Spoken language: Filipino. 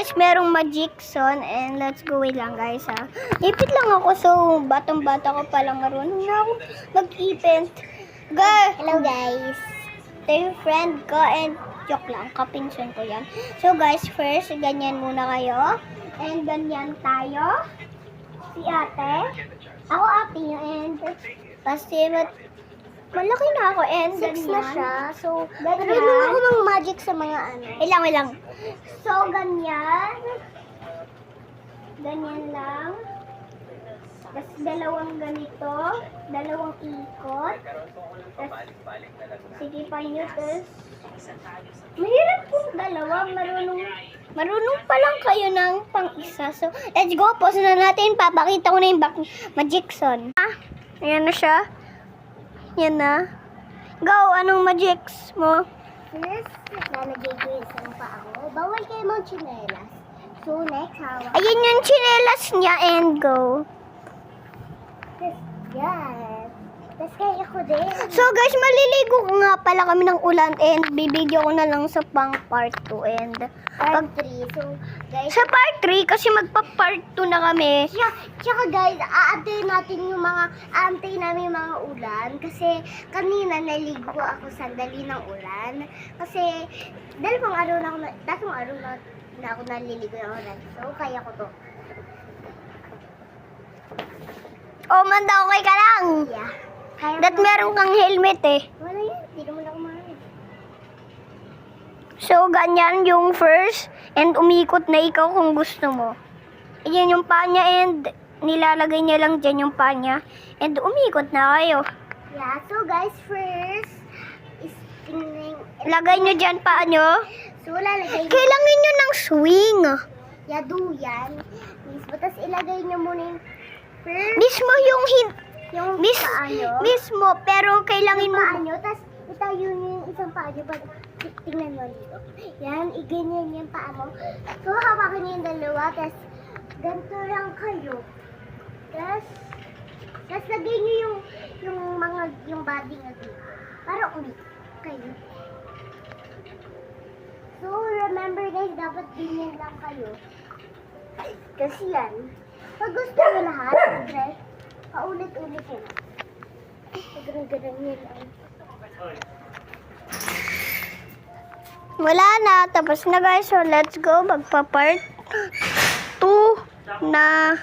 guys, merong Magicson and let's go lang guys ha. Ipit lang ako so batang-bata ko pa lang marunong na ako mag-ipit. Hello guys. Ito yung friend ko and joke lang, kapinsan ko yan. So guys, first ganyan muna kayo and ganyan tayo. Si ate. Ako ate nyo and kasi malaki na ako and 6 na siya. So, marunong ako ng magic sa mga ano. Ilang. So, ganyan. Ganyan lang. Tapos, dalawang ganito. Dalawang ikot. Tapos, sige pa nyo. Tapos, mahirap kung dalawa. Marunong pa lang kayo ng pang-isa. So, let's go. Pause na natin. Papakita ko na yung Magicson. Ayan na siya. Yan na. Go! Anong magics mo? First, lalagay ko yung isang paa ko. Bawal kayo mong chinelas. So, next, hawak. Ayan yung chinelas niya and go. Yes. Tapos kaya ko din. So guys, maliligo nga pala kami ng ulan and bibigyan ko na lang sa pang part 2 and Part 3. So, guys. sa part 3 kasi magpa-part 2 na kami. Tsaka guys, aantayin natin namin yung mga ulan. Kasi kanina naligo ako sandali ng ulan. Kasi dalawang araw na ako naliligo ng ulan. So, kaya ko to. Oh, manda, okay ka lang. Yeah. Kaya Dat meron kang helmet eh. wala yan. Hindi naman ako maraming. So, ganyan yung first and umikot na ikaw kung gusto mo. Ayan yung paa niya and nilalagay niya lang dyan yung paa niya and umikot na kayo. Yeah, so guys, first is Lagay nyo dyan paa nyo. So, lalagay nyo. Kailangan nyo ng swing. Yado yan. Mismo. Tapos ilagay nyo muna yung first. Mismo yung Paa nyo. mismo, pero kailangan Yung mo. paa nyo. Tapos itayo nyo yung isang paa nyo. Tingnan mo dito. Yan, iganyan yung paa mo. So, hawakan nyo yung dalawa. Tapos, ganito lang kayo. Tapos lagay nyo yung body nyo dito. Para kayo. So, remember guys, dapat ganyan lang kayo. Kasi yan, pag gusto nyo lahat, okay, paulit-ulit yun. Ganun yun lang. Wala na, tapos na guys. So, let's go. Magpa-part 2 na.